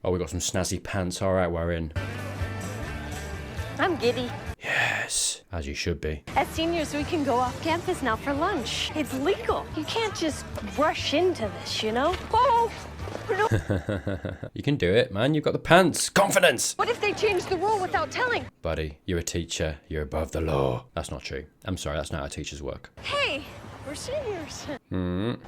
Oh, we got some snazzy pants. All right, we're in. I'm giddy. Yes, as you should be. As seniors, we can go off campus now for lunch. It's legal. You can't just rush into this, you know? Oh! No. You can do it, man. You've got the pants. Confidence! What if they change the rule without telling? Buddy, you're a teacher. You're above the law. That's not true. I'm sorry, that's not how teachers work. Hey, we're seniors.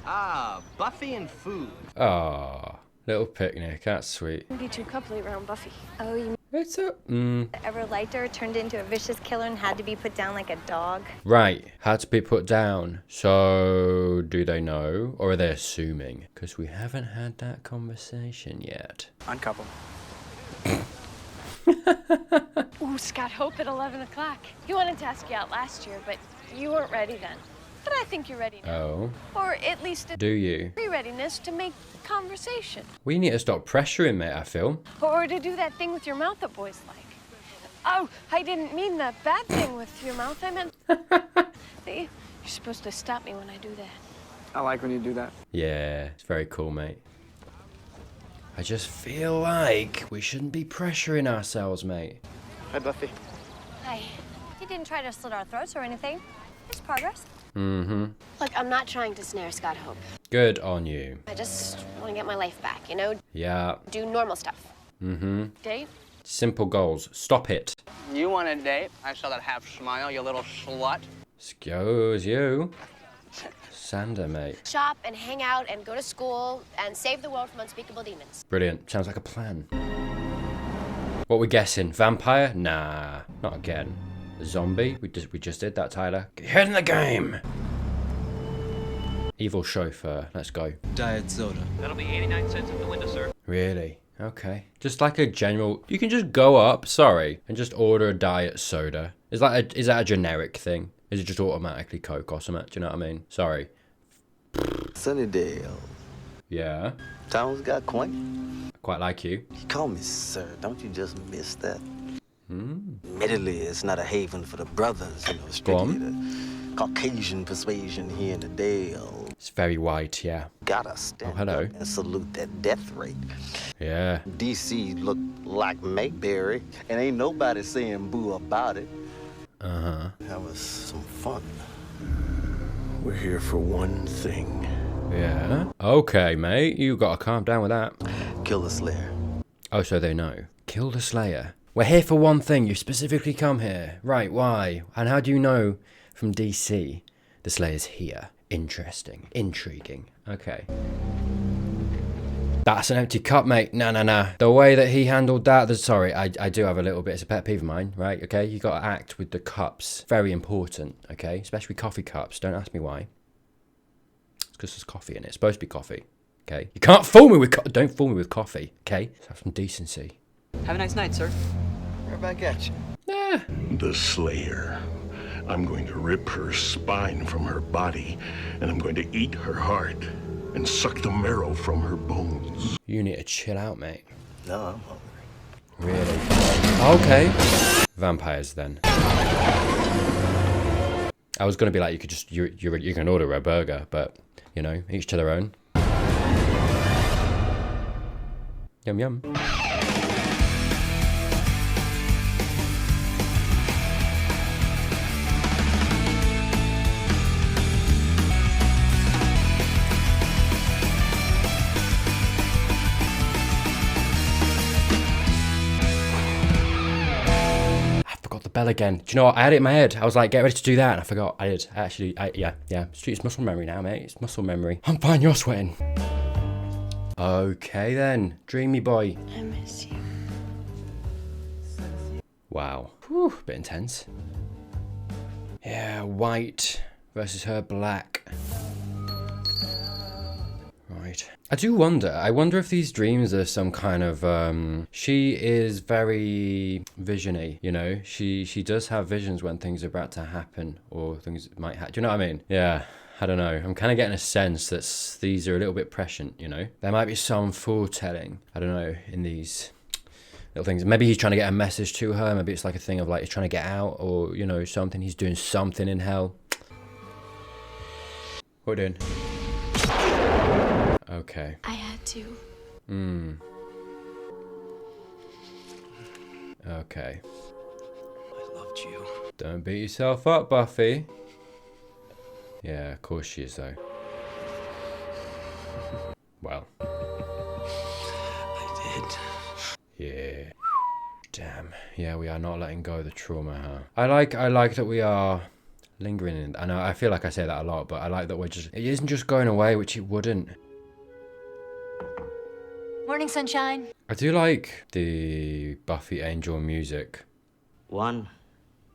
Ah, Buffy and food. Ah, little picnic. That's sweet. It'd be too coupley around Buffy. Oh, you It's a... ever liked her, turned into a vicious killer and had to be put down like a dog? Right, had to be put down. So, do they know? Or are they assuming? Because we haven't had that conversation yet. Uncouple. Ooh, Scott Hope at 11 o'clock. He wanted to ask you out last year, but you weren't ready then. But I think you're ready now. Oh, Or at least a do you? pre-readiness to make conversation. We need to stop pressuring, mate, I feel. Or to do that thing with your mouth that boys like. Oh, I didn't mean the bad thing with your mouth. I meant... See, you're supposed to stop me when I do that. I like when you do that. Yeah, it's very cool, mate. I just feel like we shouldn't be pressuring ourselves, mate. Hi, Buffy. Hi. You didn't try to slit our throats or anything. It's progress. Mm-hmm. Look, I'm not trying to snare Scott Hope. Good on you. I just want to get my life back, you know? Yeah. Do normal stuff. Mm-hmm. Date? Simple goals. Stop it. You want a date? I saw that half smile, you little slut. Excuse you. Sander, mate. Shop and hang out and go to school and save the world from unspeakable demons. Brilliant. Sounds like a plan. What we guessing? Vampire? Nah, not again. Zombie? We just did that, Tyler. Get your head in the game. Evil chauffeur. Let's go. Diet soda. That'll be 89 cents at the window, sir. Really? Okay. Just like a general... You can just go up, sorry, and just order a diet soda. Is that a generic thing? Is it just automatically Coke or something? Do you know what I mean? Sorry. Sunnydale. Yeah. Town's got quaint. Quite like you. You call me sir, don't you just miss that? Admittedly, it's not a haven for the brothers, you know, strictly the Caucasian persuasion here in the Dale. It's very white, yeah. Gotta stand hello. up and salute that death rate. Yeah. DC look like Mayberry, and ain't nobody saying boo about it. Uh-huh. That was some fun. We're here for one thing. Yeah. Okay, mate. You gotta calm down with that. Kill the Slayer. Oh, so they know. Kill the Slayer. We're here for one thing. You specifically come here. Right, why? And how do you know from DC the Slayer's here? Interesting. Intriguing. Okay. That's an empty cup, mate. Nah. The way that he handled that, sorry, I do have a little bit. It's a pet peeve of mine, right? Okay, you got to act with the cups. Very important, okay? Especially coffee cups. Don't ask me why. It's because there's coffee in it. It's supposed to be coffee, okay? You can't fool me with don't fool me with coffee, okay? Let's have some decency. Have a nice night, sir. Right back at you. Yeah. The Slayer. I'm going to rip her spine from her body, and I'm going to eat her heart and suck the marrow from her bones. You need to chill out, mate. No, I'm hungry. Really? Okay. Vampires, then. I was going to be like, you could just, you can order a burger, but, you know, each to their own. Yum, yum. Bell again. Do you know what? I had it in my head. I was like, get ready to do that. And I forgot. I did. Yeah. It's muscle memory now, mate. It's muscle memory. I'm fine. You're sweating. Okay, then. Dreamy boy. I miss you. Wow. Whew, bit intense. Yeah, white versus her black. Right. I do wonder. I wonder if these dreams are some kind of she is very visiony, you know. She does have visions when things are about to happen or things might happen. Do you know what I mean? Yeah. I don't know. I'm kind of getting a sense that these are a little bit prescient, you know. There might be some foretelling, I don't know, in these little things. Maybe he's trying to get a message to her. Maybe it's like a thing of like he's trying to get out or, you know, something. He's doing something in hell. What are we doing? Okay. I had to. Okay. I loved you. Don't beat yourself up, Buffy. Yeah, of course she is, though. Well. I did. Yeah. Damn. Yeah, we are not letting go of the trauma, huh? I like that we are lingering in. I know, I feel like I say that a lot, but I like that it isn't just going away, which it wouldn't. Morning, sunshine. I do like the Buffy Angel music. One,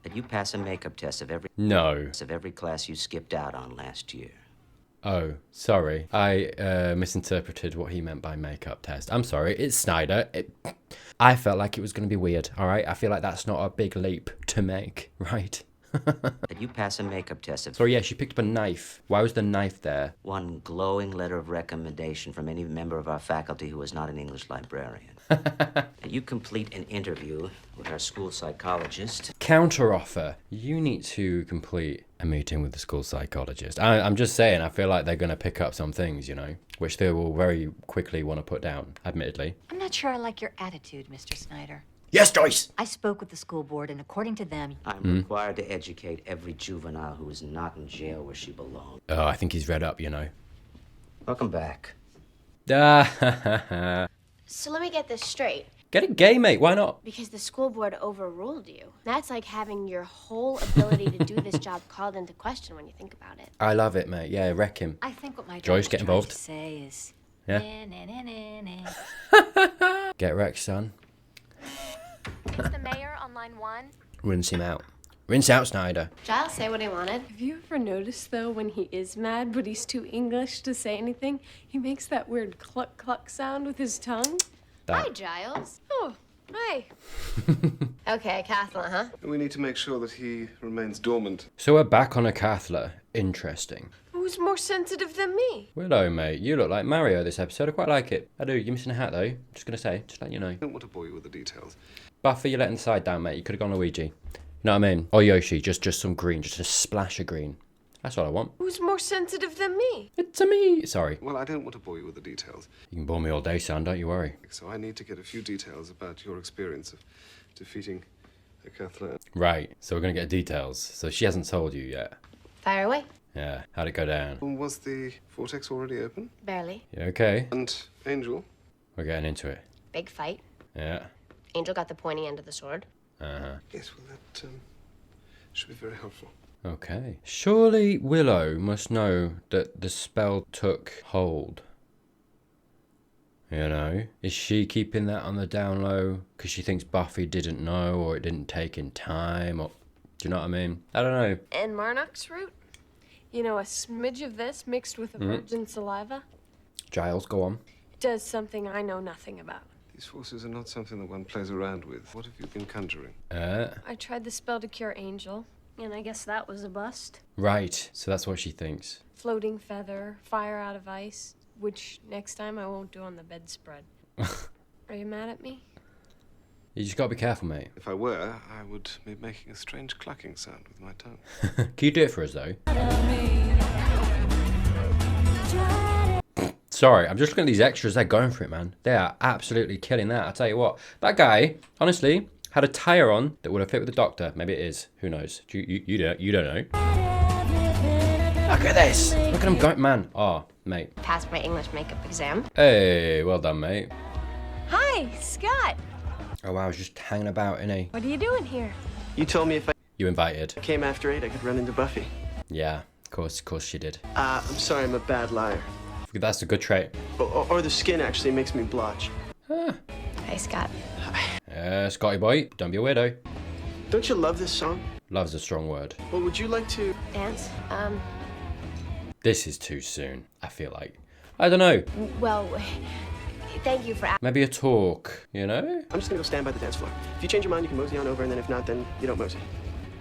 that you pass a makeup test of every class you skipped out on last year. Oh, sorry. I misinterpreted what he meant by makeup test. I'm sorry. It's Snyder. I felt like it was going to be weird, all right? I feel like that's not a big leap to make, right? That you pass a makeup test of... Sorry, yeah, she picked up a knife. Why was the knife there? One glowing letter of recommendation from any member of our faculty who is not an English librarian. And you complete an interview with our school psychologist. Counteroffer. You need to complete a meeting with the school psychologist. I'm just saying, I feel like they're going to pick up some things, you know, which they will very quickly want to put down, admittedly. I'm not sure I like your attitude, Mr. Snyder. Yes, Joyce! I spoke with the school board, and according to them... I'm required to educate every juvenile who is not in jail where she belongs. Oh, I think he's read up, you know. Welcome back. So let me get this straight. Get it gay, mate. Why not? Because the school board overruled you. That's like having your whole ability to do this job called into question when you think about it. I love it, mate. Yeah, wreck him. I think what my Joyce, dad get was trying involved. to say is... Yeah. Na. Get wrecked, son. Is the mayor on line 1? Rinse him out. Rinse out, Snyder. Giles, say what he wanted. Have you ever noticed, though, when he is mad, but he's too English to say anything, he makes that weird cluck-cluck sound with his tongue? Hi, Giles. Oh, hi. Okay, Kathleen, huh? We need to make sure that he remains dormant. So we're back on a Cathler. Interesting. Who's more sensitive than me? Willow, mate. You look like Mario this episode. I quite like it. I do. You're missing a hat, though. Just going to say. Just let you know. I don't want to bore you with the details. Buffy, you're letting the side down, mate. You could have gone Luigi. You know what I mean? Or Yoshi. Just some green. Just a splash of green. That's all I want. Who's more sensitive than me? It's a me. Sorry. Well, I don't want to bore you with the details. You can bore me all day, son. Don't you worry. So I need to get a few details about your experience of defeating a Kathleen. Right. So we're going to get details. So she hasn't told you yet. Fire away. Yeah. How'd it go down? Was the vortex already open? Barely. You okay? And Angel? We're getting into it. Big fight. Yeah. Angel got the pointy end of the sword. Uh-huh. Yes, well, that should be very helpful. Okay. Surely Willow must know that the spell took hold. You know? Is she keeping that on the down low because she thinks Buffy didn't know or it didn't take in time? Or do you know what I mean? I don't know. And Marnock's root? You know, a smidge of this mixed with a virgin saliva Giles, go on. does something I know nothing about. These forces are not something that one plays around with. What have you been conjuring? I tried the spell to cure Angel, and I guess that was a bust. Right. So that's what she thinks. Floating feather, fire out of ice, which next time I won't do on the bedspread. Are you mad at me? You just gotta be careful, mate. If I were, I would be making a strange clucking sound with my tongue. Can you do it for us, though? Sorry, I'm just looking at these extras. They're going for it, man. They are absolutely killing that. I tell you what, that guy, honestly, had a tire on that would have fit with the Doctor. Maybe it is. Who knows? You don't know. Look at this. Look at him go, man. Oh, mate. Passed my English makeup exam. Hey, well done, mate. Hi, Scott. Oh wow, I was just hanging about, innit? What are you doing here? You told me if I You invited. came after 8, I could run into Buffy. Yeah, of course she did. I'm sorry, I'm a bad liar. That's a good trait. Or the skin actually makes me blotch. Hi, Scott. Scotty boy, don't be a weirdo. Don't you love this song? Love's a strong word. Well, would you like to... Dance? This is too soon, I feel like. I don't know. Well, thank you for asking. Maybe a talk, you know? I'm just gonna go stand by the dance floor. If you change your mind, you can mosey on over, and then if not, then you don't mosey.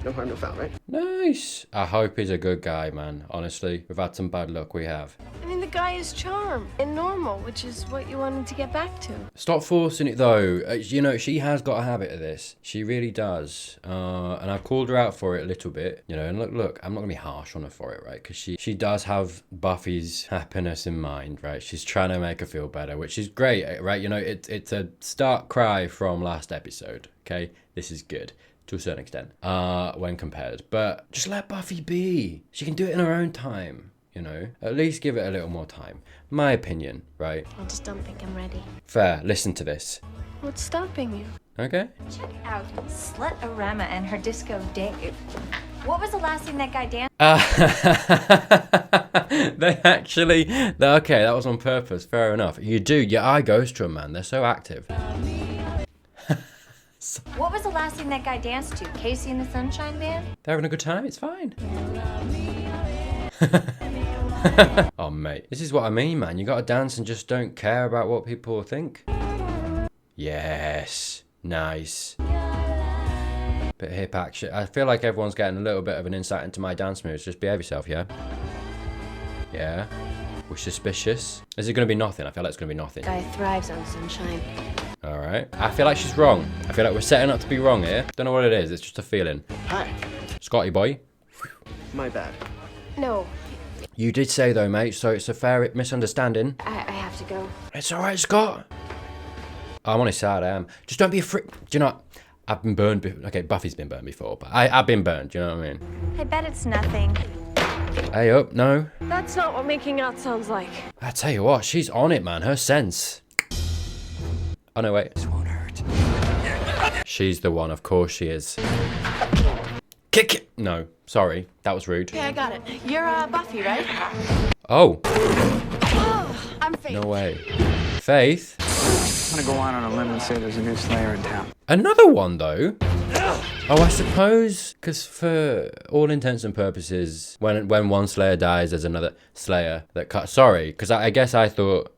No harm, no foul, right? Nice. I hope he's a good guy, man. Honestly, we've had some bad luck, we have. I mean, the guy is charm and normal, which is what you wanted to get back to. Stop forcing it though. You know, she has got a habit of this. She really does. And I've called her out for it a little bit. You know, and look, I'm not gonna be harsh on her for it, right? Because she does have Buffy's happiness in mind, right? She's trying to make her feel better, which is great, right? You know, it's a stark cry from last episode. Okay, this is good to a certain extent when compared. But just let Buffy be. She can do it in her own time. You know, at least give it a little more time. My opinion, right? I just don't think I'm ready. Fair. Listen to this. What's stopping you? Okay. Check out Slutorama and her Disco Dave. What was the last thing that guy danced? They actually, okay, that was on purpose. Fair enough. You do. Your eye goes to them, man. They're so active. What was the last thing that guy danced to? Casey and the Sunshine Band? They're having a good time. It's fine. Oh, mate. This is what I mean, man. You gotta dance and just don't care about what people think. Yes. Nice. Bit of hip action. I feel like everyone's getting a little bit of an insight into my dance moves. Just behave yourself, yeah? Yeah. We're suspicious. Is it gonna be nothing? I feel like it's gonna be nothing. Guy thrives on sunshine. Alright. I feel like she's wrong. I feel like we're setting up to be wrong here. Don't know what it is. It's just a feeling. Hi. Scotty boy. My bad. No, You did say though, mate, so it's a fair misunderstanding. I have to go. It's alright, Scott. I'm on his side, I am. Just don't be a freak. Do you know what? I've been burned. Okay, Buffy's been burned before, but I've been burned. Do you know what I mean? I bet it's nothing. Hey up, no. That's not what making out sounds like. I tell you what, she's on it, man. Her sense. Oh no, wait. This won't hurt. She's the one, of course she is. Kick it. No, sorry, that was rude. Okay, I got it. You're Buffy, right? Oh. I'm Faith. No way. Faith? I'm gonna go on a limb and say there's a new Slayer in town. Another one, though? Oh, I suppose, because for all intents and purposes, when one Slayer dies, there's another Slayer that cuts. Sorry, because I guess I thought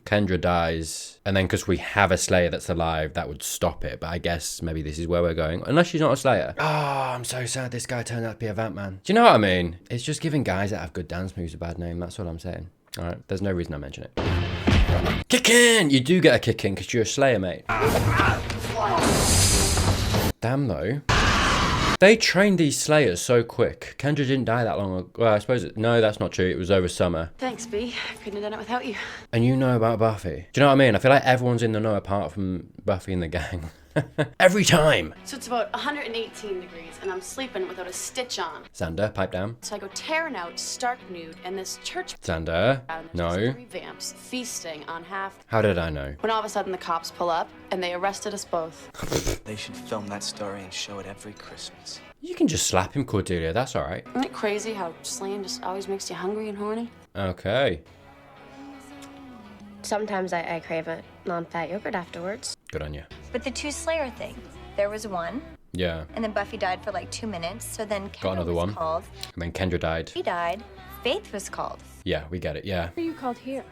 Kendra dies, and then because we have a Slayer that's alive, that would stop it. But I guess maybe this is where we're going. Unless she's not a Slayer. Oh, I'm so sad this guy turned out to be a vamp man. Do you know what I mean? It's just giving guys that have good dance moves a bad name. That's what I'm saying. All right, there's no reason I mention it. Kick in! You do get a kick in because you're a Slayer, mate. Damn, though. They trained these Slayers so quick. Kendra didn't die that long ago. Well, I suppose no, that's not true. It was over summer. Thanks, B. Couldn't have done it without you. And you know about Buffy. Do you know what I mean? I feel like everyone's in the know apart from Buffy and the gang. Every time. So it's about 118 degrees, and I'm sleeping without a stitch on. Xander, pipe down. So I go tearing out, stark nude, and this church Xander, no. three vamps feasting on half. How did I know? When all of a sudden the cops pull up, and they arrested us both. They should film that story and show it every Christmas. You can just slap him, Cordelia. That's all right. Isn't it crazy how slaying just always makes you hungry and horny? Okay. Sometimes I crave a non-fat yogurt afterwards. Good on you. But the two Slayer thing, there was one, Yeah. and then Buffy died for like 2 minutes, so then Kendra Got another was one. called. And then Kendra died. She died. Faith was called. Yeah, we get it. Yeah. Who are you called here?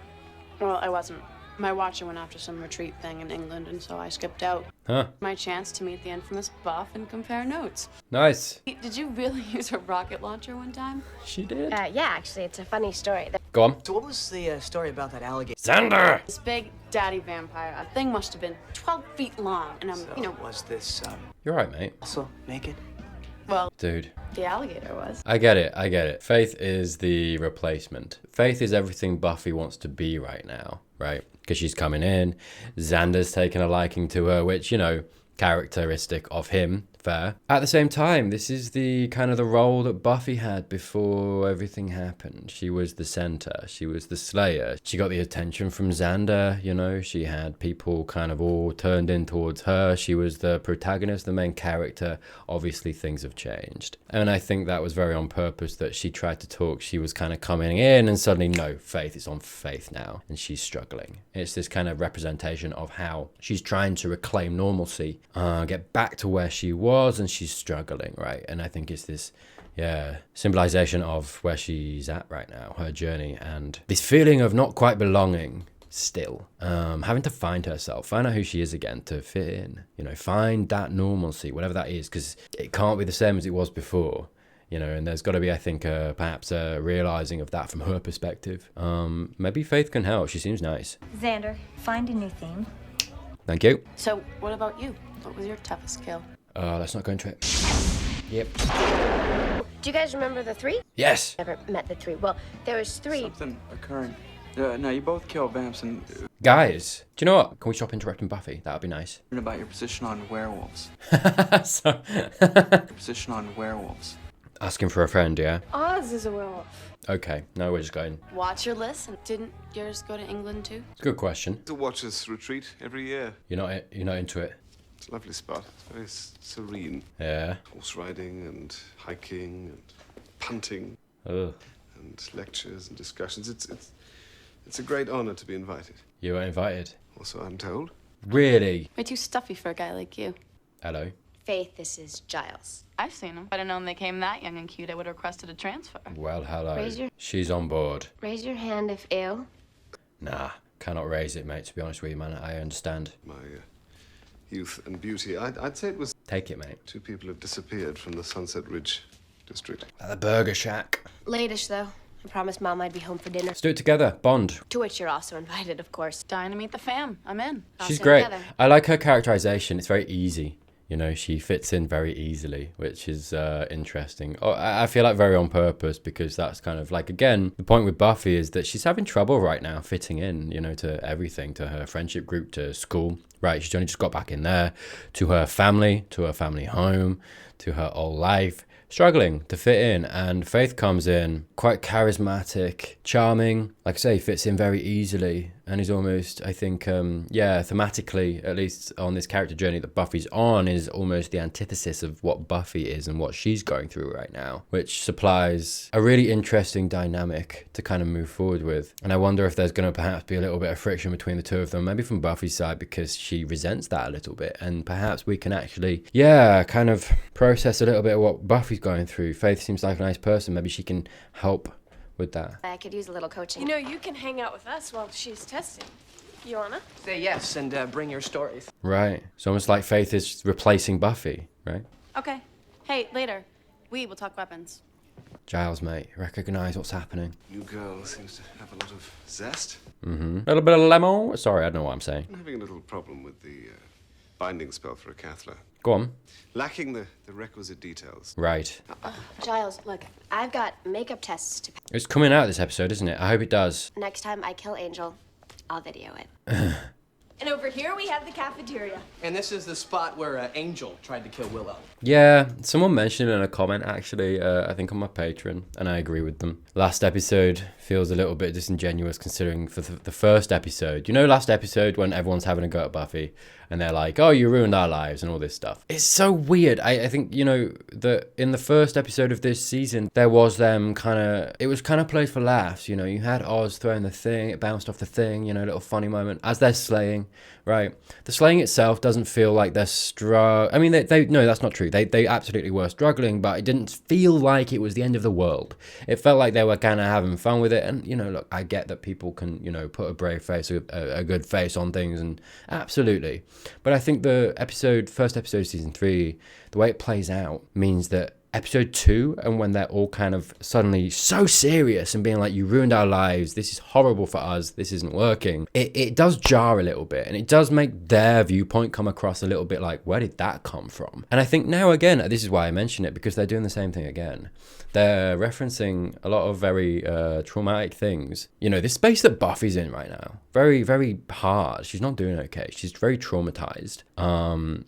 Well, I wasn't. My watcher went after some retreat thing in England, and so I skipped out. Huh. My chance to meet the infamous Buff and compare notes. Nice. Did you really use a rocket launcher one time? She did. Yeah, actually, it's a funny story. Go on. So what was the story about that alligator? Xander! This big daddy vampire, a thing must have been 12 feet long, and I'm, Was this, You're right, mate. also naked? well, Dude. the alligator was. I get it. I get it. Faith is the replacement. Faith is everything Buffy wants to be right now, right? Because she's coming in. Xander's taken a liking to her, which, you know, characteristic of him. Fair. At the same time, this is the kind of the role that Buffy had before everything happened. She was the center. She was the slayer. She got the attention from Xander, you know. She had people kind of all turned in towards her. She was the protagonist, the main character. Obviously, things have changed. And I think that was very on purpose that she tried to talk. She was kind of coming in and suddenly, no, Faith, it's on Faith now. And she's struggling. It's this kind of representation of how she's trying to reclaim normalcy, get back to where she was, and she's struggling, right? And I think it's this, symbolization of where she's at right now, her journey, and this feeling of not quite belonging, still. Having to find herself, find out who she is again to fit in, you know, find that normalcy, whatever that is, because it can't be the same as it was before, you know, and there's got to be, I think, perhaps a realizing of that from her perspective. Maybe Faith can help. She seems nice. Xander, find a new theme. Thank you. So, what about you? What was your toughest kill? Let's not go into it. Yep. Do you guys remember the 3? Yes. Never met the 3. Well, there was 3. Something occurring. No, you both killed Vamps and... Guys, do you know what? Can we stop interrupting Buffy? That would be nice. About your position on werewolves. So... Your position on werewolves. Asking for a friend, yeah? Oz is a werewolf. Okay, no, we're just going. Watch your list. Didn't yours go to England too? It's a good question. The Watchers retreat every year. You're not into it? It's a lovely spot. It's very serene. Yeah. Horse riding and hiking and punting. Ugh. And lectures and discussions. It's a great honor to be invited. You were invited? Also, I'm told. Really? Way too stuffy for a guy like you. Hello. Faith, this is Giles. I've seen him. If I'd have known they came that young and cute, I would have requested a transfer. Well, hello. Raise your- She's on board. Raise your hand if ill. Nah, cannot raise it, mate, to be honest with you, man. I understand. My youth and beauty. I'd say it was... Take it, mate. 2 people have disappeared from the Sunset Ridge district. At the Burger Shack. Late-ish, though. I promised Mom I'd be home for dinner. Let's do it together. Bond. To which you're also invited, of course. Dying to meet the fam. I'm in. She's Also great. together. I like her characterization. It's very easy. You know, she fits in very easily, which is interesting. Oh, I feel like very on purpose, because that's kind of like, again, the point with Buffy is that she's having trouble right now fitting in, you know, to everything, to her friendship group, to school. Right, she's only just got back in there, to her family home, to her old life. Struggling to fit in, and Faith comes in quite charismatic, charming, like I say, fits in very easily, and is almost, I think, thematically, at least on this character journey that Buffy's on, is almost the antithesis of what Buffy is and what she's going through right now, which supplies a really interesting dynamic to kind of move forward with. And I wonder if there's going to perhaps be a little bit of friction between the two of them, maybe from Buffy's side, because she resents that a little bit, and perhaps we can actually, kind of process a little bit of what Buffy's going through. Faith seems like a nice person. Maybe she can help with that. I could use a little coaching. You know, you can hang out with us while she's testing. You wanna? Say yes and bring your stories. Right. It's almost like Faith is replacing Buffy, right? Okay. Hey, later. We will talk weapons. Giles, mate, recognize what's happening. New girl seems to have a lot of zest. Mm-hmm. A little bit of lemon. Sorry, I don't know what I'm saying. I'm having a little problem with the binding spell for a Cathler. Go on. Lacking the requisite details. Right. Giles, look, I've got makeup tests to... It's coming out this episode, isn't it? I hope it does. Next time I kill Angel, I'll video it. And over here we have the cafeteria. And this is the spot where Angel tried to kill Willow. Yeah, someone mentioned it in a comment, actually, I think on my Patreon, and I agree with them. Last episode feels a little bit disingenuous, considering for the first episode. You know, last episode when everyone's having a go at Buffy, and they're like, oh, you ruined our lives, and all this stuff. It's so weird. I think, you know, that in the first episode of this season, there was them it was kind of played for laughs, you know. You had Oz throwing the thing, it bounced off the thing, you know, a little funny moment, as they're slaying, right? The slaying itself doesn't feel like they're I mean, no, that's not true. They absolutely were struggling, but it didn't feel like it was the end of the world. It felt like they were kind of having fun with it, and, you know, look, I get that people can, you know, put a brave face, a good face on things, and absolutely. But I think the first episode of season 3, the way it plays out means that episode 2, and when they're all kind of suddenly so serious and being like, you ruined our lives, this is horrible for us, this isn't working, it does jar a little bit, and it does make their viewpoint come across a little bit like, where did that come from? And I think now, again, this is why I mention it, because they're doing the same thing again. They're referencing a lot of very traumatic things. You know, this space that Buffy's in right now, very, very hard. She's not doing okay. She's very traumatized,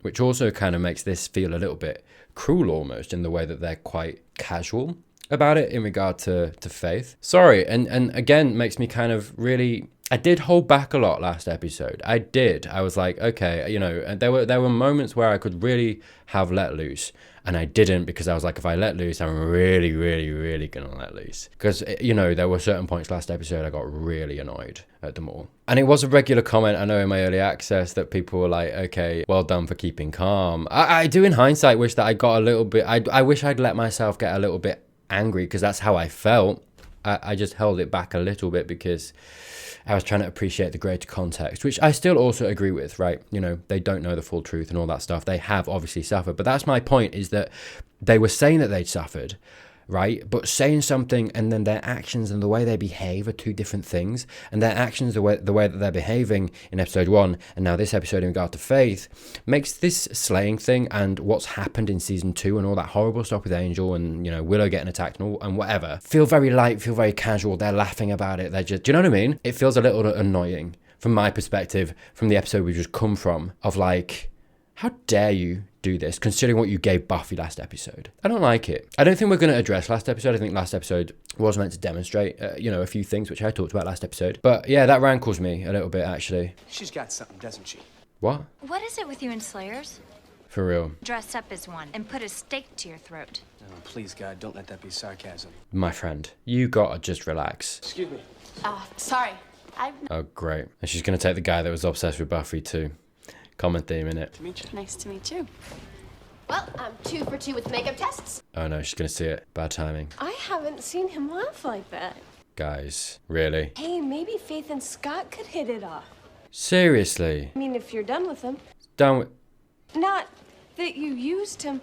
which also kind of makes this feel a little bit cruel almost, in the way that they're quite casual about it in regard to Faith. Sorry, and again, makes me kind of really... I did hold back a lot last episode. I did. I was like, okay, you know, and there were moments where I could really have let loose, and I didn't, because I was like, if I let loose, I'm really, really, really gonna let loose. Because, you know, there were certain points last episode I got really annoyed at them all. And it was a regular comment, I know, in my early access, that people were like, okay, well done for keeping calm. I do, in hindsight, wish that I got a little bit... I wish I'd let myself get a little bit angry, because that's how I felt. I just held it back a little bit because I was trying to appreciate the greater context, which I still also agree with, right? You know, they don't know the full truth and all that stuff. They have obviously suffered, but that's my point, is that they were saying that they'd suffered, right? But saying something and then their actions and the way they behave are two different things. And their actions, the way that they're behaving in episode 1 and now this episode in regard to Faith, makes this slaying thing and what's happened in season 2 and all that horrible stuff with Angel and, you know, Willow getting attacked and whatever, feel very light, feel very casual. They're laughing about it. They're just, do you know what I mean? It feels a little annoying from my perspective, from the episode we've just come from, of like, how dare you do this, considering what you gave Buffy last episode? I don't like it. I don't think we're going to address last episode. I think last episode was meant to demonstrate, you know, a few things, which I talked about last episode. But yeah, that rankles me a little bit, actually. She's got something, doesn't she? What? What is it with you and Slayers? For real. Dress up as one and put a stake to your throat. Oh, please, God, don't let that be sarcasm. My friend, you gotta just relax. Excuse me. Sorry. Oh, great. And she's gonna take the guy that was obsessed with Buffy too. Common theme, innit? Nice to meet you. Well, I'm 2 for 2 with makeup tests. Oh no, she's gonna see it. Bad timing. I haven't seen him laugh like that. Guys, really? Hey, maybe Faith and Scott could hit it off. Seriously? I mean, if you're done with him. Done with... Not that you used him.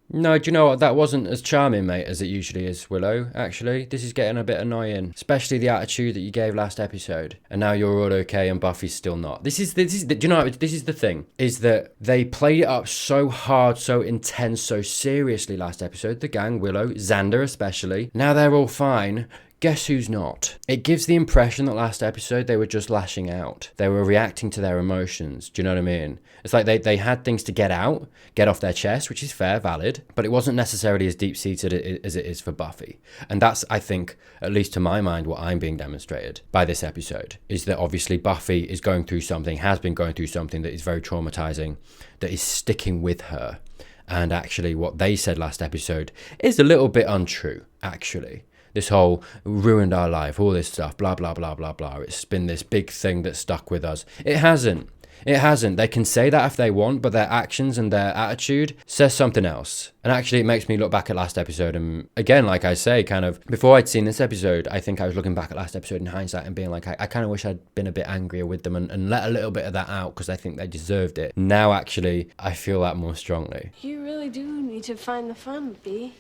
No, do you know what? That wasn't as charming, mate, as it usually is, Willow, actually. This is getting a bit annoying. Especially the attitude that you gave last episode. And now you're all okay and Buffy's still not. This is do you know what? This is the thing. Is that they played it up so hard, so intense, so seriously last episode. The gang, Willow, Xander especially. Now they're all fine. Guess who's not? It gives the impression that last episode they were just lashing out. They were reacting to their emotions. Do you know what I mean? It's like they had things to get out, get off their chest, which is fair, valid, but it wasn't necessarily as deep-seated as it is for Buffy. And that's, I think, at least to my mind, what I'm being demonstrated by this episode, is that obviously Buffy is going through something, has been going through something that is very traumatizing, that is sticking with her. And actually what they said last episode is a little bit untrue, actually. This whole ruined our life, all this stuff, blah, blah, blah, blah, blah. It's been this big thing that stuck with us. It hasn't. It hasn't. They can say that if they want, but their actions and their attitude says something else. And actually, it makes me look back at last episode. And again, like I say, kind of, before I'd seen this episode, I think I was looking back at last episode in hindsight and being like, I kind of wish I'd been a bit angrier with them and let a little bit of that out because I think they deserved it. Now, actually, I feel that more strongly. You really do need to find the fun, B.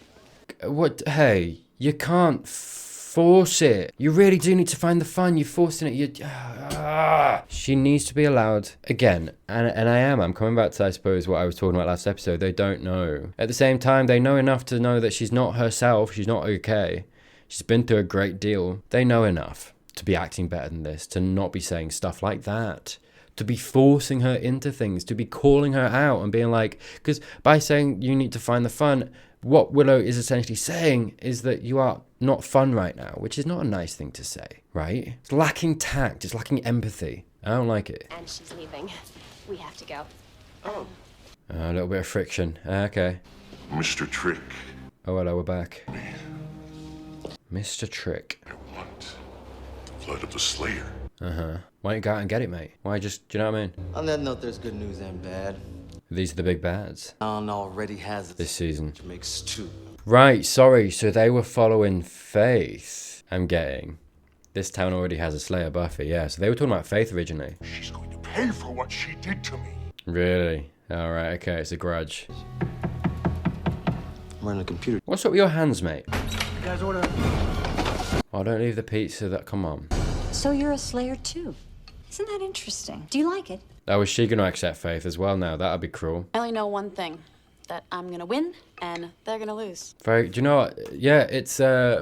What? Hey, you can't force it. You really do need to find the fun. You're forcing it. She needs to be allowed again. And I'm coming back to, I suppose, what I was talking about last episode. They don't know. At the same time, they know enough to know that she's not herself. She's not okay. She's been through a great deal. They know enough to be acting better than this, to not be saying stuff like that, to be forcing her into things, to be calling her out and being like, because by saying you need to find the fun, what Willow is essentially saying is that you are not fun right now, which is not a nice thing to say, right? It's lacking tact. It's lacking empathy. I don't like it. And she's leaving. We have to go. Oh. A little bit of friction. Okay. Mr. Trick. Oh, hello, we're back. Mr. Trick. I want the blood of the Slayer. Uh-huh. Why don't you go out and get it, mate? Why just, do you know what I mean? On that note, there's good news and bad. These are the big bads. Dawn already has it. This season. Which makes 2. Right, sorry. So they were following Faith. I'm getting. This town already has a Slayer, Buffy. Yeah, so they were talking about Faith originally. She's going to pay for what she did to me. Really? Alright, okay, it's a grudge. I'm running a computer. What's up with your hands, mate? You guys order. Oh, don't leave the pizza. That. Come on. So you're a Slayer too? Isn't that interesting? Do you like it? Oh, is she going to accept Faith as well now? That'd be cruel. I only know one thing. That I'm gonna win and they're gonna lose. Very, do you know what? Yeah, it's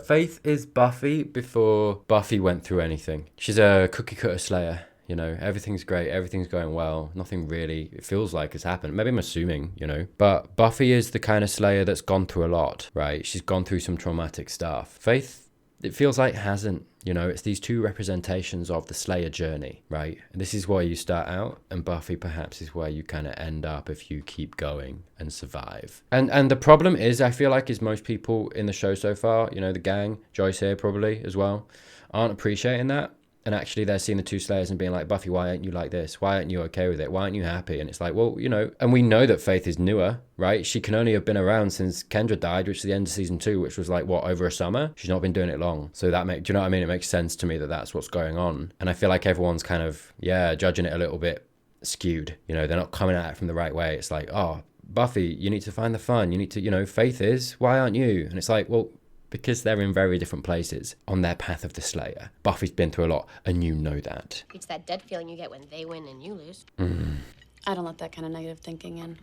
Faith is Buffy before Buffy went through anything. She's a cookie cutter Slayer. You know, everything's great, everything's going well. Nothing really, it feels like has happened. Maybe I'm assuming, you know. But Buffy is the kind of Slayer that's gone through a lot, right? She's gone through some traumatic stuff. Faith, it feels like hasn't. You know, it's these two representations of the Slayer journey, right? And this is where you start out, and Buffy perhaps is where you kind of end up if you keep going and survive. And the problem is, I feel like, is most people in the show so far, you know, the gang, Joyce here probably as well, aren't appreciating that. And actually they're seeing the two Slayers and being like, Buffy, why aren't you like this? Why aren't you okay with it? Why aren't you happy? And it's like, well, you know, and we know that Faith is newer, right? She can only have been around since Kendra died, which is the end of season 2, which was like, what, over a summer? She's not been doing it long. So do you know what I mean? It makes sense to me that that's what's going on. And I feel like everyone's kind of, judging it a little bit skewed. You know, they're not coming at it from the right way. It's like, oh, Buffy, you need to find the fun. You need to, you know, Faith is, why aren't you? And it's like, well, because they're in very different places on their path of the Slayer. Buffy's been through a lot, and you know that. It's that dead feeling you get when they win and you lose. I don't let that kind of negative thinking in.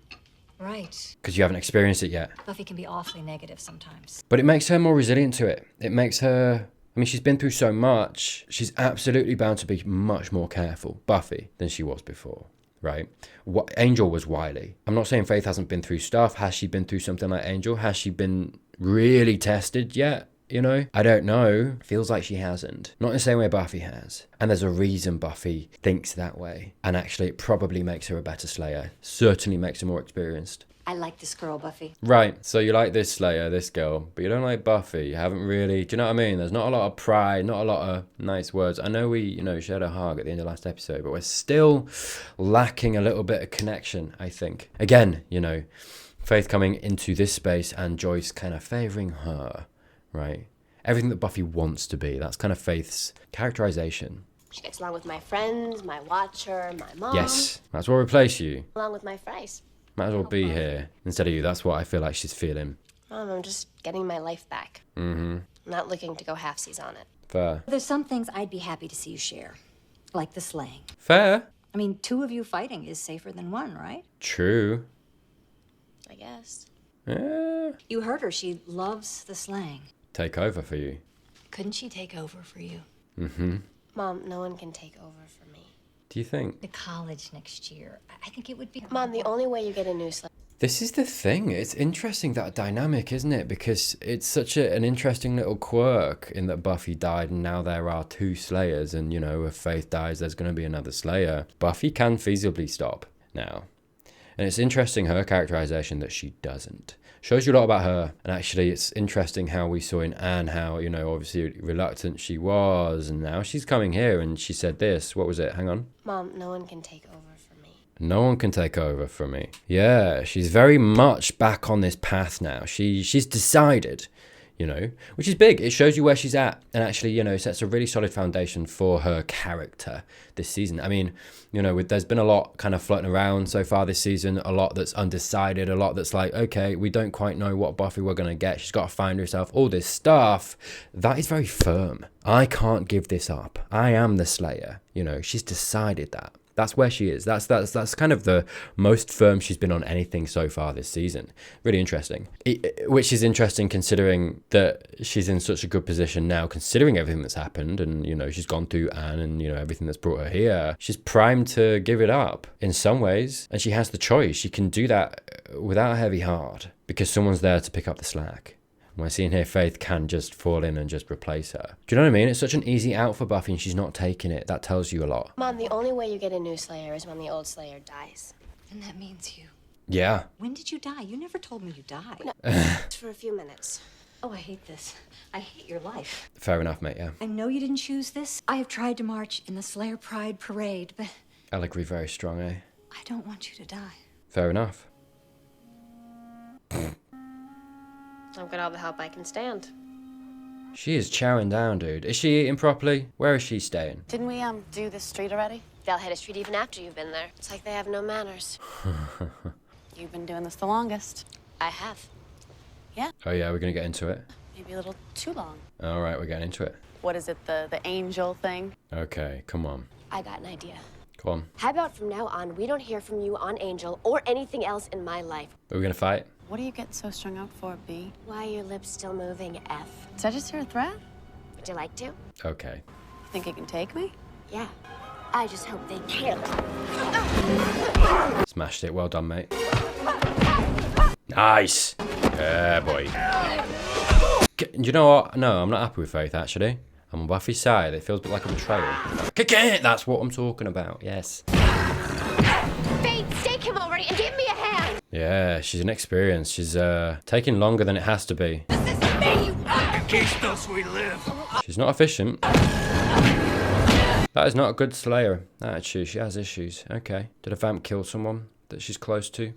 Right. Because you haven't experienced it yet. Buffy can be awfully negative sometimes. But it makes her more resilient to it. It makes her... I mean, she's been through so much. She's absolutely bound to be much more careful, Buffy, than she was before, right? Angel was wily. I'm not saying Faith hasn't been through stuff. Has she been through something like Angel? Has she been really tested yet? You know, I don't know. Feels like she hasn't. Not in the same way Buffy has. And there's a reason Buffy thinks that way. And actually, it probably makes her a better Slayer. Certainly makes her more experienced. I like this girl, Buffy. Right, so you like this Slayer, this girl, but you don't like Buffy. You haven't really, do you know what I mean? There's not a lot of pride, not a lot of nice words. I know we, you know, shared a hug at the end of last episode, but we're still lacking a little bit of connection, I think. Again, you know, Faith coming into this space and Joyce kind of favouring her, right? Everything that Buffy wants to be, that's kind of Faith's characterization. She gets along with my friends, my watcher, my mom. Yes, that's what replace you. Along with my fries. Might as well be here instead of you. That's what I feel like she's feeling. I'm just getting my life back. I'm not looking to go halfsies on it. Fair. There's some things I'd be happy to see you share, like the slaying. Fair. I mean, 2 of you fighting is safer than 1, right? True. I guess. Yeah. You heard her. She loves the slaying. Take over for you. Couldn't she take over for you? Mom, no one can take over for me. Do you think? The college next year. I think it would be... Mom, the only way you get a new Slayer... This is the thing. It's interesting, that dynamic, isn't it? Because it's such an interesting little quirk in that Buffy died and now there are 2 Slayers. And, you know, if Faith dies, there's going to be another Slayer. Buffy can feasibly stop now. And it's interesting, her characterization, that she doesn't. Shows you a lot about her. And actually, it's interesting how we saw in Anne how, you know, obviously reluctant she was. And now she's coming here and she said this. What was it? Hang on. Mom, no one can take over for me. No one can take over for me. Yeah, she's very much back on this path now. She's decided, you know, which is big. It shows you where she's at and actually, you know, sets a really solid foundation for her character this season. I mean, you know, there's been a lot kind of floating around so far this season, a lot that's undecided, a lot that's like, okay, we don't quite know what Buffy we're going to get. She's got to find herself, all this stuff. That is very firm. I can't give this up. I am the Slayer. You know, she's decided that. That's where she is. That's kind of the most firm she's been on anything so far this season. Really interesting. Which is interesting considering that she's in such a good position now, considering everything that's happened. And, you know, she's gone through Anne and, you know, everything that's brought her here. She's primed to give it up in some ways. And she has the choice. She can do that without a heavy heart because someone's there to pick up the slack. We're seeing here Faith can just fall in and just replace her. Do you know what I mean? It's such an easy out for Buffy and she's not taking it. That tells you a lot. Mom, the only way you get a new Slayer is when the old Slayer dies. And that means you. Yeah. When did you die? You never told me you died. No, for a few minutes. Oh, I hate this. I hate your life. Fair enough, mate, yeah. I know you didn't choose this. I have tried to march in the Slayer Pride Parade, but... I'll agree, very strong, eh? I don't want you to die. Fair enough. I've got all the help I can stand. She is chowing down, dude. Is she eating properly? Where is she staying? Didn't we do this street already? They'll hit a street even after you've been there. It's like they have no manners. You've been doing this the longest. I have. Yeah? Oh yeah, we're gonna get into it. Maybe a little too long. All right, we're getting into it. What is it, the angel thing? Okay, come on. I got an idea. Come on. How about from now on, we don't hear from you on Angel or anything else in my life? Are we gonna fight? What are you getting so strung out for, B? Why are your lips still moving, F? Did I just hear a threat? Would you like to? Okay. You think you can take me? Yeah. I just hope they can't. Smashed it. Well done, mate. Nice. Yeah, boy. Do you know what? No, I'm not happy with Faith, actually. I'm on Buffy's side. It feels a bit like a betrayal. Kick it! That's what I'm talking about. Yes. Faith, stay him already and give me a hand! Yeah, she's inexperienced. She's taking longer than it has to be. This is me! Against us we live. She's not efficient. That is not a good Slayer attitude. She has issues. Okay. Did a vamp kill someone that she's close to?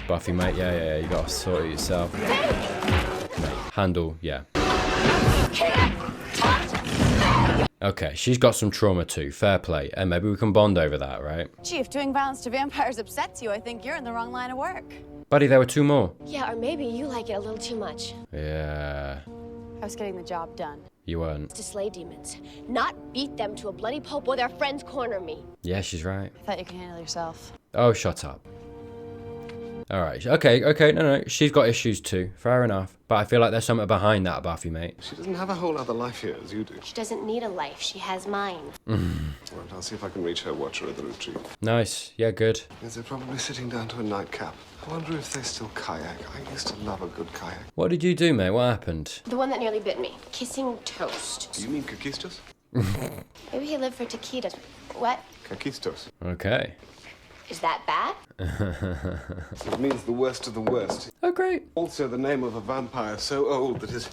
Buffy, mate. Yeah. You gotta sort it yourself. Mate, handle, yeah. Okay, she's got some trauma too. Fair play. And maybe we can bond over that, right? Gee, if doing violence to vampires upsets you, I think you're in the wrong line of work. Buddy, there were 2 more. Yeah, or maybe you like it a little too much. Yeah. I was getting the job done. You weren't. To slay demons, not beat them to a bloody pulp while their friends corner me. Yeah, she's right. I thought you could handle yourself. Oh, shut up. Alright, okay, no, she's got issues too, fair enough. But I feel like there's something behind that, Buffy, mate. She doesn't have a whole other life here as you do. She doesn't need a life, she has mine. Well, I'll see if I can reach her watcher at the retreat. Nice, yeah, good. Yes, they're probably sitting down to a nightcap. I wonder if they still kayak. I used to love a good kayak. What did you do, mate? What happened? The one that nearly bit me. Kissing toast. Do you mean kakistos? Maybe he lived for taquitos. What? Kakistos. Okay. Is that bad? It means the worst of the worst. Oh, great. Also the name of a vampire so old that his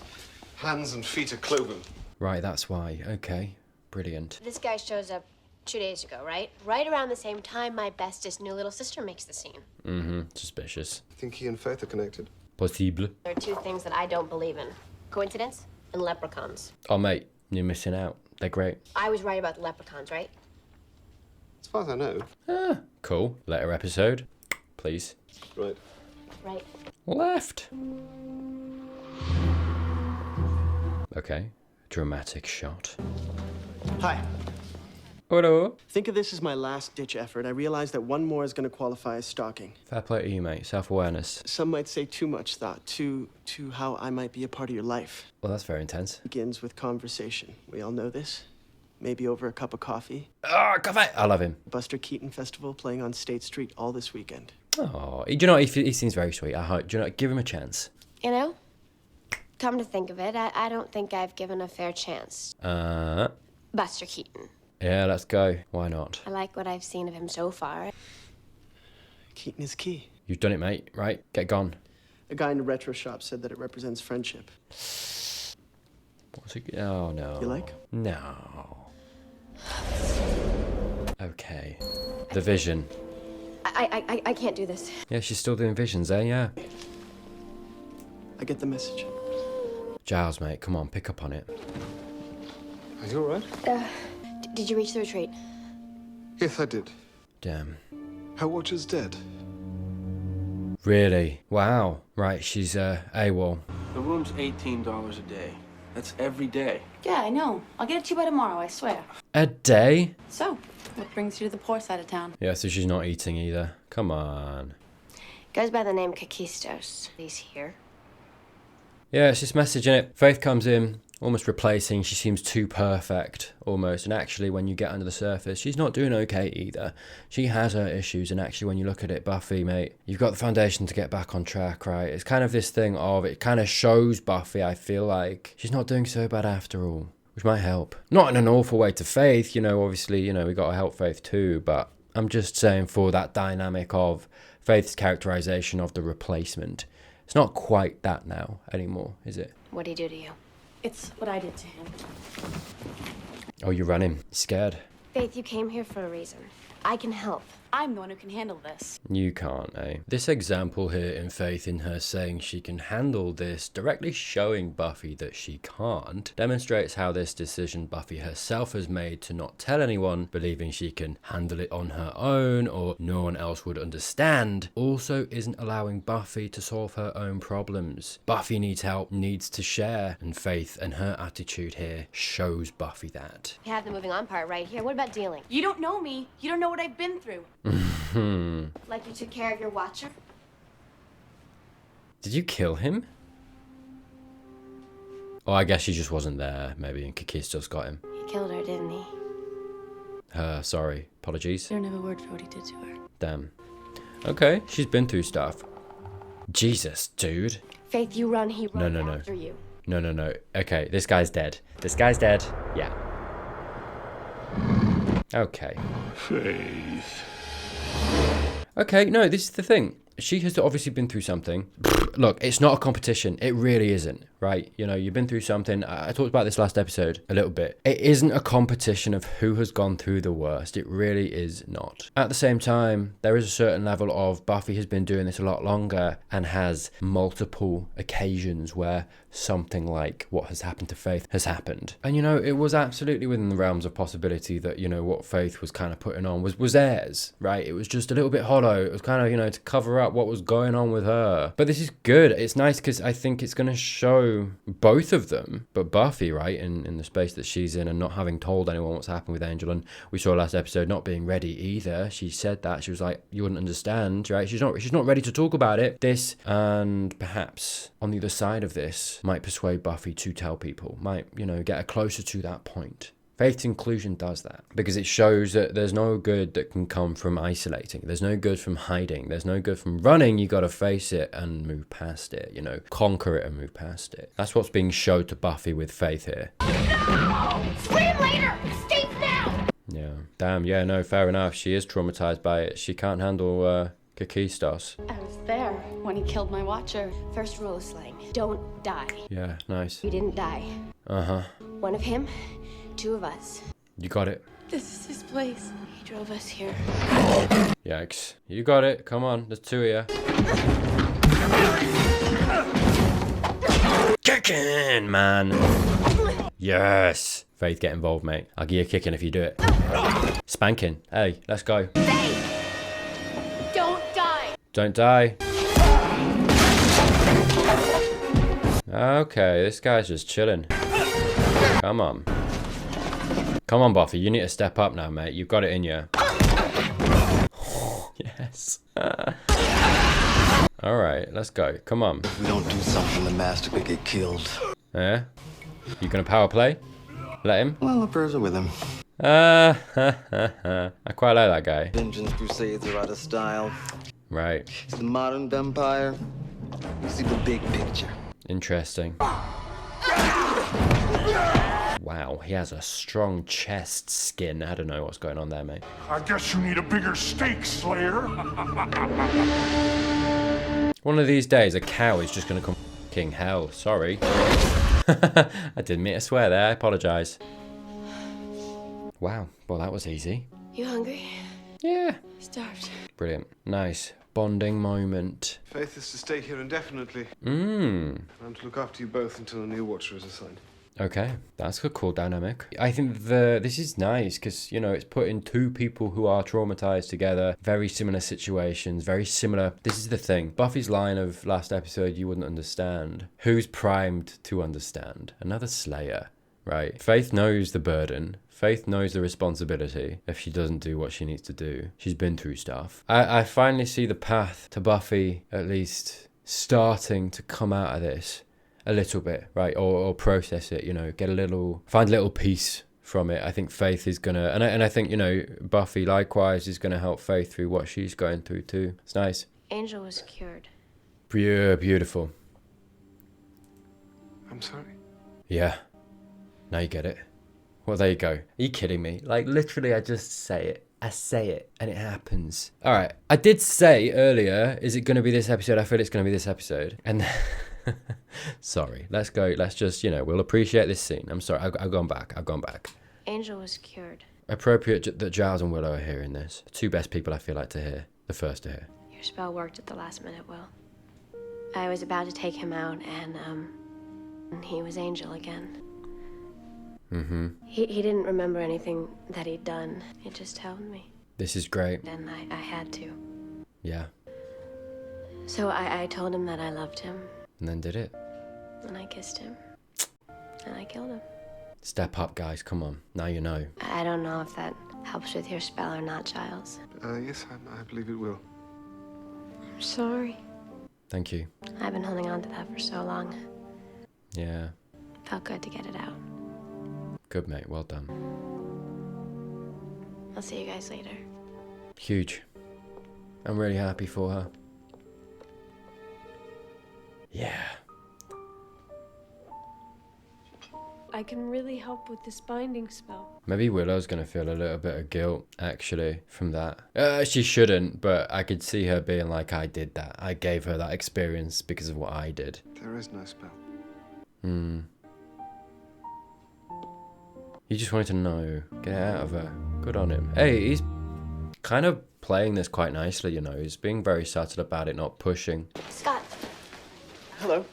hands and feet are cloven. Right, that's why. Okay, brilliant. This guy shows up 2 days ago, right? Right around the same time my bestest new little sister makes the scene. Suspicious. Think he and Faith are connected? Possible. There are 2 things that I don't believe in. Coincidence and leprechauns. Oh, mate, you're missing out. They're great. I was right about the leprechauns, right? As far as I know. Ah, cool. Letter episode, please. Right. Right. Left. Okay, dramatic shot. Hi. Hello. Think of this as my last-ditch effort. I realize that one more is going to qualify as stalking. Fair play to you, mate. Self-awareness. Some might say too much thought, to how I might be a part of your life. Well, that's very intense. Begins with conversation. We all know this. Maybe over a cup of coffee. Ah, coffee! I love him. Buster Keaton Festival playing on State Street all this weekend. Oh, do you know what? He seems very sweet. I hope. Do you know what? Give him a chance. You know, come to think of it, I don't think I've given a fair chance. Buster Keaton. Yeah, let's go. Why not? I like what I've seen of him so far. Keaton is key. You've done it, mate. Right? Get gone. A guy in a retro shop said that it represents friendship. What's it? Oh, no. You like? No. Okay. The vision. I can't do this. Yeah, she's still doing visions, eh? Yeah. I get the message. Giles, mate, come on, pick up on it. Are you alright? Did you reach the retreat? Yes, I did. Damn. Her watcher's dead. Really? Wow. Right, she's AWOL. The room's $18 a day. That's every day. Yeah, I know. I'll get it to you by tomorrow, I swear. A day? So, what brings you to the poor side of town? Yeah, so she's not eating either. Come on. Goes by the name Kakistos. He's here. Yeah, it's just messaging it. Faith comes in, almost replacing. She seems too perfect, almost. And actually, when you get under the surface, she's not doing okay either. She has her issues. And actually, when you look at it, Buffy, mate, you've got the foundation to get back on track, right? It's kind of this thing of, it kind of shows Buffy, I feel like, she's not doing so bad after all, which might help. Not in an awful way to Faith, you know, obviously, you know, we got to help Faith too. But I'm just saying for that dynamic of Faith's characterization of the replacement. It's not quite that now anymore, is it? What'd he do to you? It's what I did to him. Oh, you're running. Scared. Faith, you came here for a reason. I can help. I'm the one who can handle this. You can't, eh? This example here in Faith, in her saying she can handle this, directly showing Buffy that she can't, demonstrates how this decision Buffy herself has made to not tell anyone, believing she can handle it on her own or no one else would understand, also isn't allowing Buffy to solve her own problems. Buffy needs help, needs to share, and Faith and her attitude here shows Buffy that. You have the moving on part right here. What about dealing? You don't know me. You don't know what I've been through. Like you took care of your watcher? Did you kill him? Oh, I guess she just wasn't there, maybe, and Kakistos got him. He killed her, didn't he? Sorry. Apologies. I don't have a word for what he did to her. Damn. Okay, she's been through stuff. Jesus, dude. Faith, you run, he runs No. after you. No. Okay, this guy's dead. This guy's dead. Yeah. Okay. Faith. Okay, no, this is the thing. she has obviously been through something. Look, it's not a competition. It really isn't, right? You know, you've been through something. I talked about this last episode a little bit. It isn't a competition of who has gone through the worst. It really is not. At the same time, there is a certain level of Buffy has been doing this a lot longer and has multiple occasions where something like what has happened to Faith has happened. And, you know, it was absolutely within the realms of possibility that, you know, what Faith was kind of putting on was theirs, right? It was just a little bit hollow. It was kind of, you know, to cover up what was going on with her. But this is good. It's nice because I think it's going to show both of them, but Buffy, right, in the space that she's in and not having told anyone what's happened with Angel. And we saw last episode not being ready either. She said that. She was like, you wouldn't understand, right? She's not ready to talk about it. This, and perhaps on the other side of this, might persuade Buffy to tell people, might, you know, get her closer to that point. Faith's inclusion does that because it shows that there's no good that can come from isolating. There's no good from hiding. There's no good from running. You got to face it and move past it, you know, conquer it and move past it. That's what's being showed to Buffy with Faith here. No! Scream later! Escape now! Yeah. Damn, yeah, no, fair enough. She is traumatized by it. She can't handle Kakistos. I was there when he killed my watcher. First rule of slang, don't die. Yeah, nice. You didn't die. Uh-huh. One of him, two of us. You got it. This is his place. He drove us here. Yikes. You got it. Come on, there's two of you. Kicking, man. Yes. Faith, get involved, mate. I'll give you a kicking if you do it. Spanking. Hey, let's go. Don't die! Don't die. Okay, this guy's just chilling. Come on. Come on, Buffy. You need to step up now, mate. You've got it in you. Yes. All right, let's go. Come on. If we don't do something, the master could get killed. Yeah? You gonna power play? Let him? Well, the birds are with him. I quite like that guy. Vengeance crusades are out of style. Right. It's the modern vampire. You see the big picture. Interesting. Wow, he has a strong chest skin. I don't know what's going on there, mate. I guess you need a bigger steak, Slayer. One of these days, a cow is just going to come f***ing hell. Sorry. I didn't mean to swear there. I apologise. Wow. Well, that was easy. You hungry? Yeah. Starved. Brilliant. Nice. Bonding moment. Faith is to stay here indefinitely. I'm to look after you both until a new watcher is assigned. Okay, that's a cool dynamic. I think this is nice because, you know, it's putting two people who are traumatized together, very similar situations, very similar. This is the thing. Buffy's line of last episode, you wouldn't understand. Who's primed to understand? Another Slayer, right? Faith knows the burden. Faith knows the responsibility if she doesn't do what she needs to do. She's been through stuff. I finally see the path to Buffy, at least, starting to come out of this. A little bit, right? Or process it, you know, find a little peace from it. I think Faith is gonna, and I think, you know, Buffy likewise is gonna help Faith through what she's going through too. It's nice. Angel was cured. Beautiful. I'm sorry. Yeah. Now you get it. Well, there you go. Are you kidding me? Like, literally, I just say it. I say it, and it happens. All right. I did say earlier, is it going to be this episode? I feel it's going to be this episode. And sorry. Let's go. Let's just, you know, we'll appreciate this scene. I'm sorry. I've gone back. Angel was cured. Appropriate that Giles and Willow are hearing this. The two best people I feel like to hear. The first to hear. Your spell worked at the last minute, Will. I was about to take him out, and he was Angel again. Mm-hmm. He didn't remember anything that he'd done. He just held me. This is great. And I had to. Yeah. So I told him that I loved him. And then did it. And I kissed him. And I killed him. Step up, guys. Come on. Now you know. I don't know if that helps with your spell or not, Giles. Yes, I believe it will. I'm sorry. Thank you. I've been holding on to that for so long. Yeah. Felt good to get it out. Good, mate. Well done. I'll see you guys later. Huge. I'm really happy for her. Yeah. I can really help with this binding spell. Maybe Willow's gonna feel a little bit of guilt, actually, from that. She shouldn't, but I could see her being like, I did that. I gave her that experience because of what I did. There is no spell. He just wanted to know. Get it out of her. Good on him. Hey, he's kind of playing this quite nicely, you know. He's being very subtle about it, not pushing. Scott, Hello.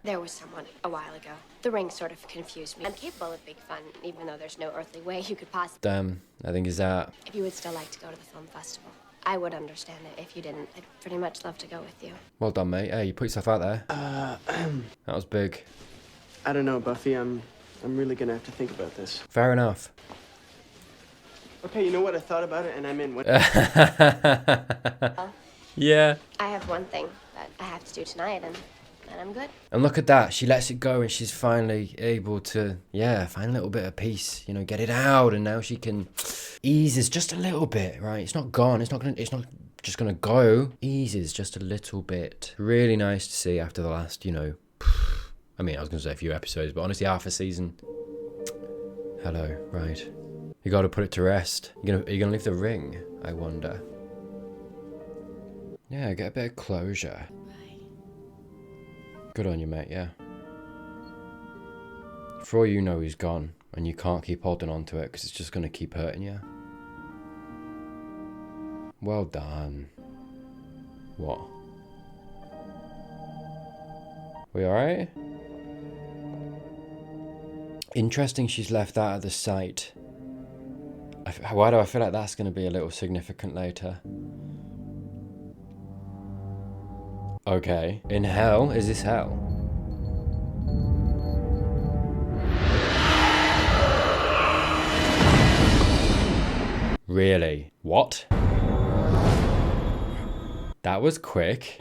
there was someone a while ago. The ring sort of confused me. I'm capable of big fun, even though there's no earthly way you could possibly. Damn, I think he's out. If you would still like to go to the film festival, I would understand it. If you didn't, I'd pretty much love to go with you. Well done, mate. Hey, you put yourself out there. That was big. I don't know, Buffy. I'm really gonna have to think about this. Fair enough. Okay, you know what? I thought about it, and I'm in. What? Yeah. I have one thing that I have to do tonight, and I'm good. And look at that. She lets it go and she's finally able to, find a little bit of peace, you know, get it out. And now she can eases just a little bit, right? It's not gone. It's not just gonna go. Eases just a little bit. Really nice to see after the last, you know, I mean, I was gonna say a few episodes, but honestly, half a season. Hello, right. You gotta put it to rest. Are you gonna leave the ring? I wonder. Yeah, get a bit of closure. Good on you, mate, yeah. For all you know, he's gone, and you can't keep holding on to it because it's just going to keep hurting you. Well done. What? We alright? Interesting she's left that at the site. Why do I feel like that's going to be a little significant later? Okay. In hell? Is this hell? Really? What? That was quick.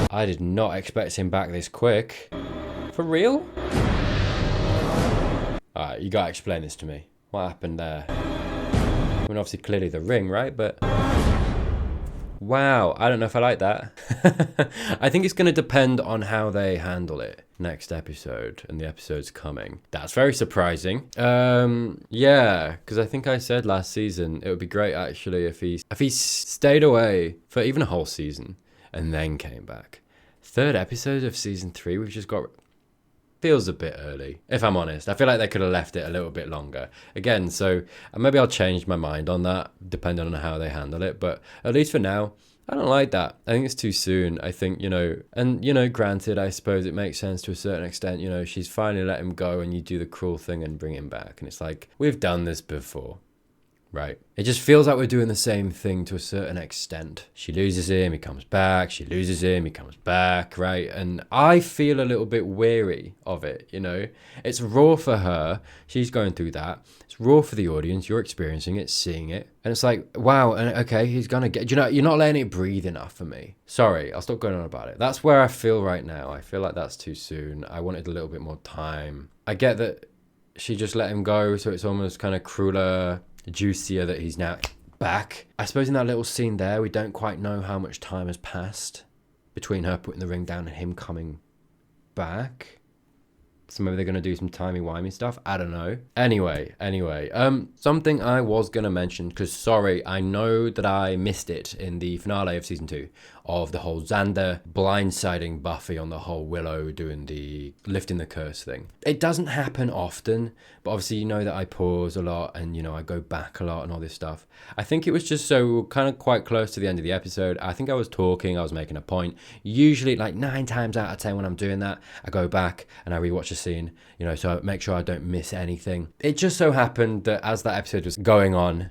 I did not expect him back this quick. For real? Alright, you gotta explain this to me. What happened there? I mean, obviously, clearly the ring, right? But... wow, I don't know if I like that. I think it's going to depend on how they handle it next episode and the episodes coming. That's very surprising. Yeah, because I think I said last season it would be great actually if he stayed away for even a whole season and then came back. Third episode of season 3, we've just got... feels a bit early, if I'm honest. I feel like they could have left it a little bit longer. Again, so maybe I'll change my mind on that, depending on how they handle it. But at least for now, I don't like that. I think it's too soon. I think, you know, and, you know, granted, I suppose it makes sense to a certain extent. You know, she's finally let him go and you do the cruel thing and bring him back. And it's like, we've done this before. Right. It just feels like we're doing the same thing to a certain extent. She loses him, he comes back. She loses him, he comes back, right? And I feel a little bit weary of it, you know? It's raw for her. She's going through that. It's raw for the audience. You're experiencing it, seeing it. And it's like, wow, and okay, he's going to get... you know, you're not letting it breathe enough for me. Sorry, I'll stop going on about it. That's where I feel right now. I feel like that's too soon. I wanted a little bit more time. I get that she just let him go, so it's almost kind of crueler... juicier that he's now back. I suppose in that little scene there, we don't quite know how much time has passed between her putting the ring down and him coming back. So maybe they're going to do some timey-wimey stuff. I don't know. Anyway. Something I was going to mention, because sorry, I know that I missed it in the finale of season 2 of the whole Xander blindsiding Buffy on the whole Willow doing the lifting the curse thing. It doesn't happen often, but obviously you know that I pause a lot and, you know, I go back a lot and all this stuff. I think it was just so kind of quite close to the end of the episode. I think I was talking, I was making a point. Usually like 9 times out of 10 when I'm doing that, I go back and I rewatch a scene, you know, so I make sure I don't miss anything. It just so happened that as that episode was going on,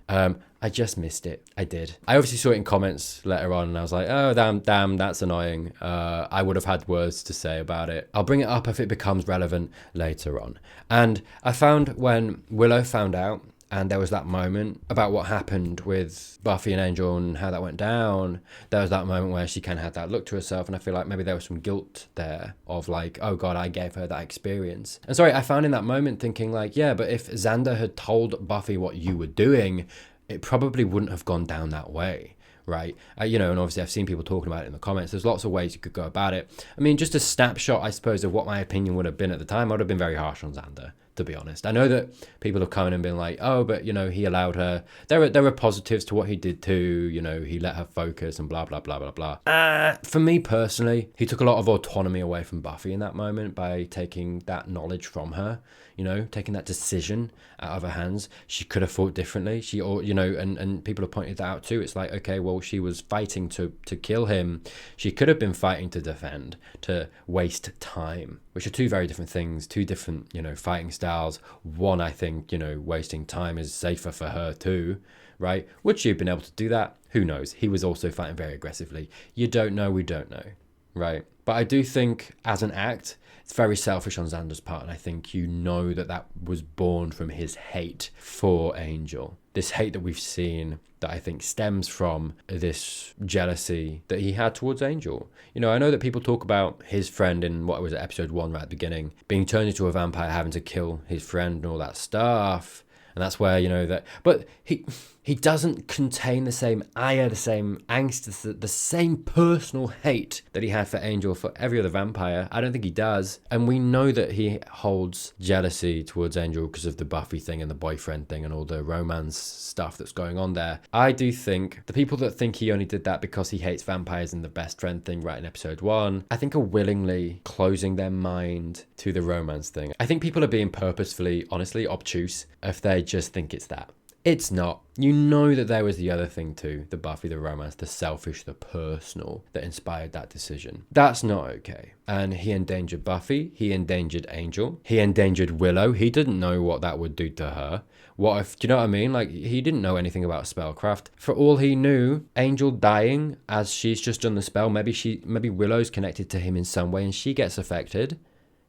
I just missed it. I did. I obviously saw it in comments later on and I was like, oh, damn, that's annoying. I would have had words to say about it. I'll bring it up if it becomes relevant later on. And I found when Willow found out and there was that moment about what happened with Buffy and Angel and how that went down, there was that moment where she kind of had that look to herself and I feel like maybe there was some guilt there of like, oh God, I gave her that experience. And sorry, I found in that moment thinking like, yeah, but if Xander had told Buffy what you were doing, it probably wouldn't have gone down that way, right? You know, and obviously I've seen people talking about it in the comments. There's lots of ways you could go about it. I mean, just a snapshot, I suppose, of what my opinion would have been at the time. I would have been very harsh on Xander, to be honest. I know that people have come in and been like, oh, but, you know, he allowed her. There were positives to what he did too. You know, he let her focus and blah, blah, blah, blah, blah. For me personally, he took a lot of autonomy away from Buffy in that moment by taking that knowledge from her, you know, taking that decision out of her hands. She could have fought differently. You know, and people have pointed that out too. It's like, okay, well, she was fighting to kill him. She could have been fighting to defend, to waste time, which are two very different things, two different, you know, fighting styles. One, I think, you know, wasting time is safer for her too, right? Would she have been able to do that? Who knows? He was also fighting very aggressively. You don't know, we don't know, right? But I do think as an act, it's very selfish on Xander's part, and I think you know that that was born from his hate for Angel. This hate that we've seen that I think stems from this jealousy that he had towards Angel. You know, I know that people talk about his friend in, what was it, episode 1 right at the beginning, being turned into a vampire, having to kill his friend and all that stuff. And that's where, you know, that... But he doesn't contain the same ire, the same angst, the same personal hate that he had for Angel, for every other vampire. I don't think he does. And we know that he holds jealousy towards Angel because of the Buffy thing and the boyfriend thing and all the romance stuff that's going on there. I do think the people that think he only did that because he hates vampires and the best friend thing right in episode 1, I think are willingly closing their mind to the romance thing. I think people are being purposefully, honestly, obtuse if they just think it's that. It's not. You know that there was the other thing too, the Buffy, the romance, the selfish, the personal, that inspired that decision. That's not okay. And he endangered Buffy, he endangered Angel, he endangered Willow. He didn't know what that would do to her. What if, do you know what I mean? Like, he didn't know anything about spellcraft. For all he knew, Angel dying as she's just done the spell, maybe Willow's connected to him in some way and she gets affected.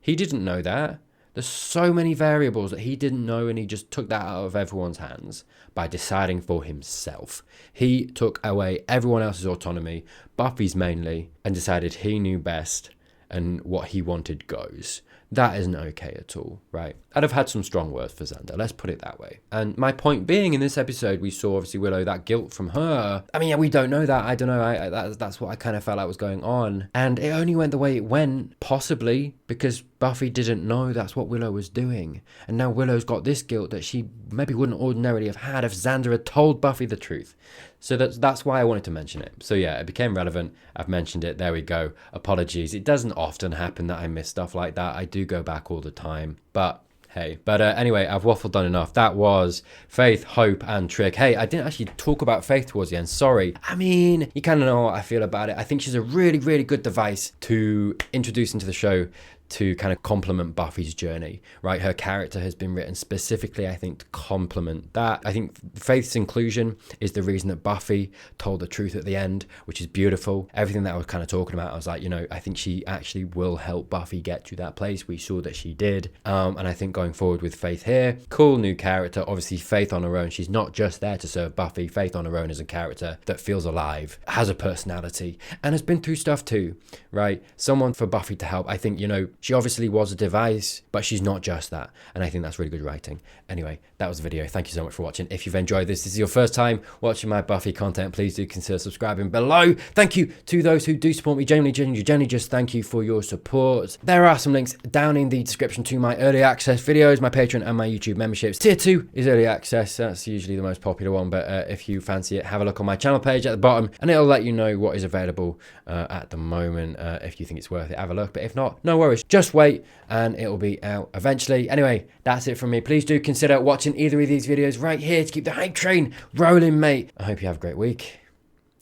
He didn't know that. There's so many variables that he didn't know, and he just took that out of everyone's hands by deciding for himself. He took away everyone else's autonomy, Buffy's mainly, and decided he knew best and what he wanted goes. That isn't okay at all, right? I'd have had some strong words for Xander, let's put it that way. And my point being, in this episode, we saw, obviously, Willow, that guilt from her. I mean, yeah, we don't know that. I don't know. That's what I kind of felt like was going on. And it only went the way it went, possibly, because Buffy didn't know that's what Willow was doing. And now Willow's got this guilt that she maybe wouldn't ordinarily have had if Xander had told Buffy the truth. So that's why I wanted to mention it. So yeah, it became relevant. I've mentioned it. There we go. Apologies. It doesn't often happen that I miss stuff like that. I do go back all the time. But hey. But anyway, I've waffled on enough. That was Faith, Hope, and Trick. Hey, I didn't actually talk about Faith towards the end. Sorry. I mean, you kind of know what I feel about it. I think she's a really, really good device to introduce into the show to kind of complement Buffy's journey, right? Her character has been written specifically, I think, to complement that. I think Faith's inclusion is the reason that Buffy told the truth at the end, which is beautiful. Everything that I was kind of talking about, I was like, you know, I think she actually will help Buffy get to that place. We saw that she did. And I think going forward with Faith here, cool new character. Obviously, Faith on her own, she's not just there to serve Buffy. Faith on her own is a character that feels alive, has a personality, and has been through stuff too, right? Someone for Buffy to help. I think, you know, she obviously was a device, but she's not just that. And I think that's really good writing. Anyway, that was the video. Thank you so much for watching. If you've enjoyed this is your first time watching my Buffy content, please do consider subscribing below. Thank you to those who do support me. Genuinely, just thank you for your support. There are some links down in the description to my early access videos, my Patreon and my YouTube memberships. Tier 2 is early access. That's usually the most popular one, but if you fancy it, have a look on my channel page at the bottom and it'll let you know what is available at the moment. If you think it's worth it, have a look. But if not, no worries. Just wait and it'll be out eventually. Anyway, that's it from me. Please do consider watching either of these videos right here to keep the hype train rolling, mate. I hope you have a great week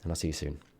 and I'll see you soon.